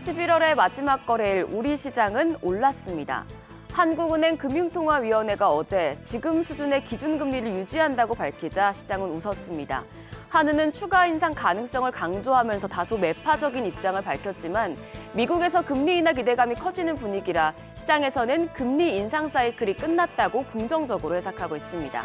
11월의 마지막 거래일 우리 시장은 올랐습니다. 한국은행 금융통화위원회가 어제 지금 수준의 기준금리를 유지한다고 밝히자 시장은 웃었습니다. 한은은 추가 인상 가능성을 강조하면서 다소 매파적인 입장을 밝혔지만 미국에서 금리 인하 기대감이 커지는 분위기라 시장에서는 금리 인상 사이클이 끝났다고 긍정적으로 해석하고 있습니다.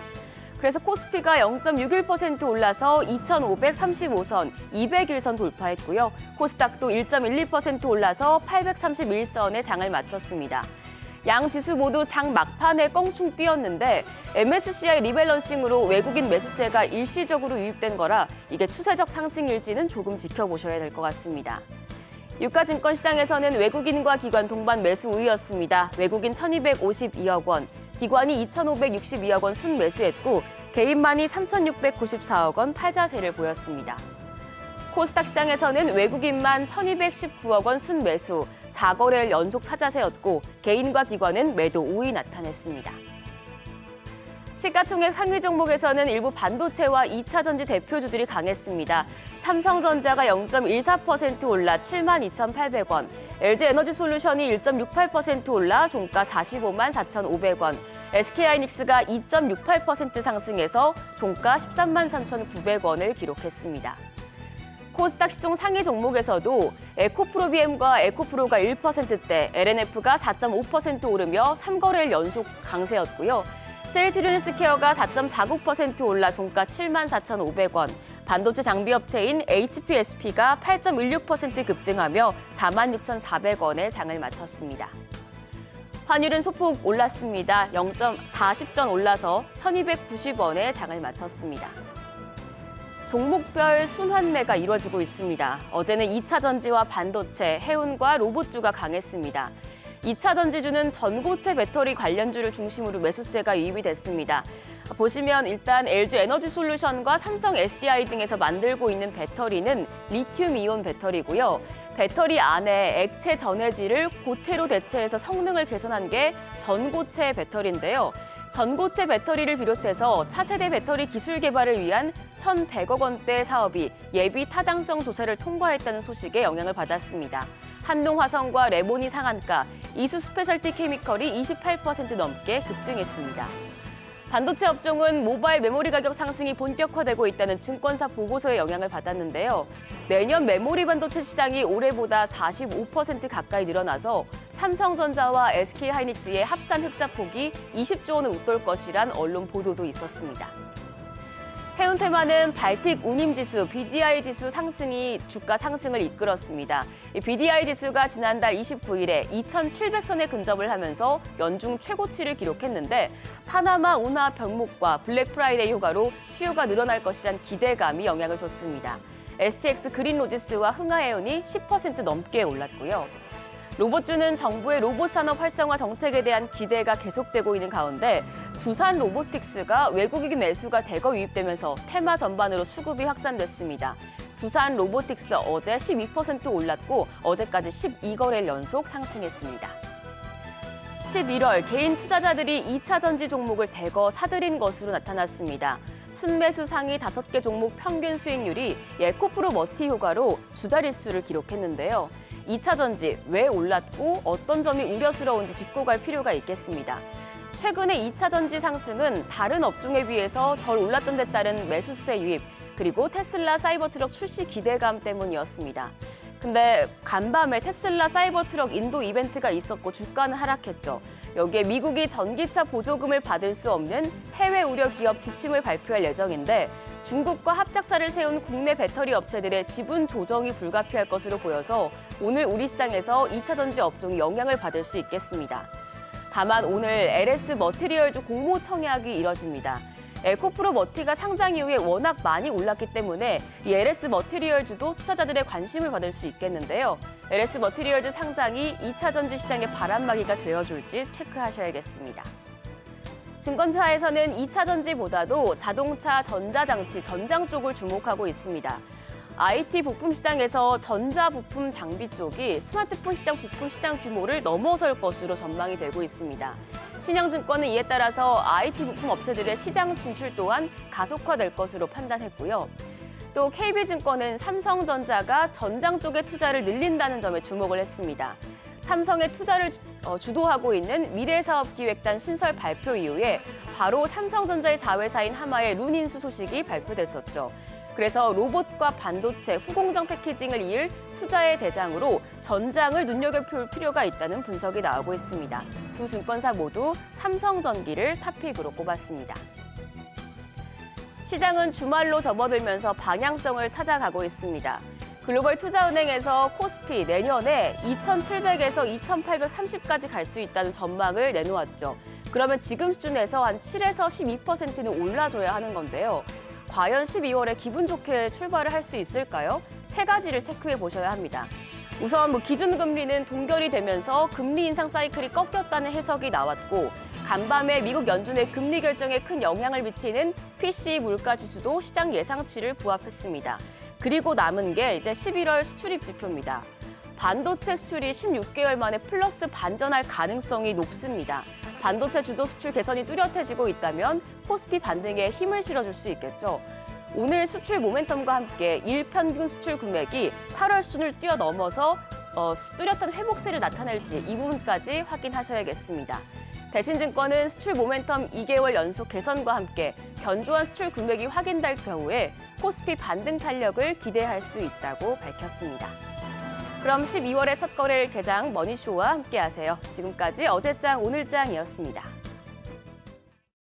그래서 코스피가 0.61% 올라서 2,535선, 201선 돌파했고요. 코스닥도 1.12% 올라서 831선에 장을 마쳤습니다. 양 지수 모두 장 막판에 껑충 뛰었는데 MSCI 리밸런싱으로 외국인 매수세가 일시적으로 유입된 거라 이게 추세적 상승일지는 조금 지켜보셔야 될 것 같습니다. 유가증권 시장에서는 외국인과 기관 동반 매수 우위였습니다. 외국인 1,252억 원, 기관이 2,562억 원 순매수했고 개인만이 3,694억 원 팔자세를 보였습니다. 코스닥 시장에서는 외국인만 1,219억 원 순매수, 4거래일 연속 사자세였고 개인과 기관은 매도 우위 나타냈습니다. 시가총액 상위 종목에서는 일부 반도체와 2차전지 대표주들이 강했습니다. 삼성전자가 0.14% 올라 72,800원, LG에너지솔루션이 1.68% 올라 종가 45만 4,500원, SK하이닉스가 2.68% 상승해서 종가 13만 3,900원을 기록했습니다. 코스닥 시총 상위 종목에서도 에코프로비엠과 에코프로가 1%대, LNF가 4.5% 오르며 3거래일 연속 강세였고요. 셀트리온스케어가 4.49% 올라 종가 7만 4,500원, 반도체 장비업체인 HPSP가 8.16% 급등하며 4만 6,400원에 장을 마쳤습니다. 환율은 소폭 올랐습니다. 0.40전 올라서 1,290원에 장을 마쳤습니다. 종목별 순환매가 이루어지고 있습니다. 어제는 2차 전지와 반도체, 해운과 로봇주가 강했습니다. 2차 전지주는 전고체 배터리 관련주를 중심으로 매수세가 유입이 됐습니다. 보시면 일단 LG에너지솔루션과 삼성 SDI 등에서 만들고 있는 배터리는 리튬이온 배터리고요. 배터리 안에 액체 전해질을 고체로 대체해서 성능을 개선한 게 전고체 배터리인데요. 전고체 배터리를 비롯해서 차세대 배터리 기술 개발을 위한 1,100억 원대 사업이 예비 타당성 조사를 통과했다는 소식에 영향을 받았습니다. 한동화성과 레모니 상한가, 이수 스페셜티 케미컬이 28% 넘게 급등했습니다. 반도체 업종은 모바일 메모리 가격 상승이 본격화되고 있다는 증권사 보고서에 영향을 받았는데요. 내년 메모리 반도체 시장이 올해보다 45% 가까이 늘어나서 삼성전자와 SK하이닉스의 합산 흑자 폭이 20조 원을 웃돌 것이란 언론 보도도 있었습니다. 해운테마는 발틱 운임지수, BDI 지수 상승이 주가 상승을 이끌었습니다. BDI 지수가 지난달 29일에 2,700선에 근접을 하면서 연중 최고치를 기록했는데 파나마 운하 병목과 블랙 프라이데이 효과로 수요가 늘어날 것이란 기대감이 영향을 줬습니다. STX 그린로지스와 흥하해운이 10% 넘게 올랐고요. 로봇주는 정부의 로봇 산업 활성화 정책에 대한 기대가 계속되고 있는 가운데 두산 로보틱스가 외국인 매수가 대거 유입되면서 테마 전반으로 수급이 확산됐습니다. 두산 로보틱스 어제 12% 올랐고 어제까지 12거래일 연속 상승했습니다. 11월 개인 투자자들이 2차 전지 종목을 대거 사들인 것으로 나타났습니다. 순매수 상위 5개 종목 평균 수익률이 에코프로 머티 효과로 주다리수를 기록했는데요. 2차 전지 왜 올랐고 어떤 점이 우려스러운지 짚고 갈 필요가 있겠습니다. 최근의 2차 전지 상승은 다른 업종에 비해서 덜 올랐던 데 따른 매수세 유입, 그리고 테슬라 사이버트럭 출시 기대감 때문이었습니다. 근데 간밤에 테슬라 사이버트럭 인도 이벤트가 있었고 주가는 하락했죠. 여기에 미국이 전기차 보조금을 받을 수 없는 해외 우려 기업 지침을 발표할 예정인데 중국과 합작사를 세운 국내 배터리 업체들의 지분 조정이 불가피할 것으로 보여서 오늘 우리 시장에서 2차 전지 업종이 영향을 받을 수 있겠습니다. 다만 오늘 LS 머티리얼즈 공모 청약이 이뤄집니다. 에코프로 머티가 상장 이후에 워낙 많이 올랐기 때문에 이 LS 머티리얼즈도 투자자들의 관심을 받을 수 있겠는데요. LS 머티리얼즈 상장이 2차 전지 시장의 바람막이가 되어줄지 체크하셔야겠습니다. 증권사에서는 2차 전지보다도 자동차, 전자장치, 전장 쪽을 주목하고 있습니다. IT 부품 시장에서 전자부품 장비 쪽이 스마트폰 시장 부품 시장 규모를 넘어설 것으로 전망이 되고 있습니다. 신영증권은 이에 따라서 IT 부품 업체들의 시장 진출 또한 가속화될 것으로 판단했고요. 또 KB증권은 삼성전자가 전장 쪽의 투자를 늘린다는 점에 주목을 했습니다. 삼성의 투자를 주도하고 있는 미래사업기획단 신설 발표 이후에 바로 삼성전자의 자회사인 하마의 룬인수 소식이 발표됐었죠. 그래서 로봇과 반도체, 후공정 패키징을 이을 투자의 대장으로 전장을 눈여겨볼 필요가 있다는 분석이 나오고 있습니다. 두 증권사 모두 삼성전기를 탑픽으로 꼽았습니다. 시장은 주말로 접어들면서 방향성을 찾아가고 있습니다. 글로벌 투자은행에서 코스피 내년에 2,700에서 2,830까지 갈 수 있다는 전망을 내놓았죠. 그러면 지금 수준에서 한 7에서 12%는 올라줘야 하는 건데요. 과연 12월에 기분 좋게 출발을 할 수 있을까요? 세 가지를 체크해 보셔야 합니다. 우선 기준금리는 동결이 되면서 금리 인상 사이클이 꺾였다는 해석이 나왔고, 간밤에 미국 연준의 금리 결정에 큰 영향을 미치는 PCE 물가 지수도 시장 예상치를 부합했습니다. 그리고 남은 게 이제 11월 수출입 지표입니다. 반도체 수출이 16개월 만에 플러스 반전할 가능성이 높습니다. 반도체 주도 수출 개선이 뚜렷해지고 있다면 코스피 반등에 힘을 실어줄 수 있겠죠. 오늘 수출 모멘텀과 함께 일평균 수출 금액이 8월 수준을 뛰어넘어서 뚜렷한 회복세를 나타낼지 이 부분까지 확인하셔야겠습니다. 대신증권은 수출 모멘텀 2개월 연속 개선과 함께 견조한 수출 금액이 확인될 경우에 코스피 반등 탄력을 기대할 수 있다고 밝혔습니다. 그럼 12월의 첫 거래일 개장 머니쇼와 함께하세요. 지금까지 어제장 오늘장이었습니다.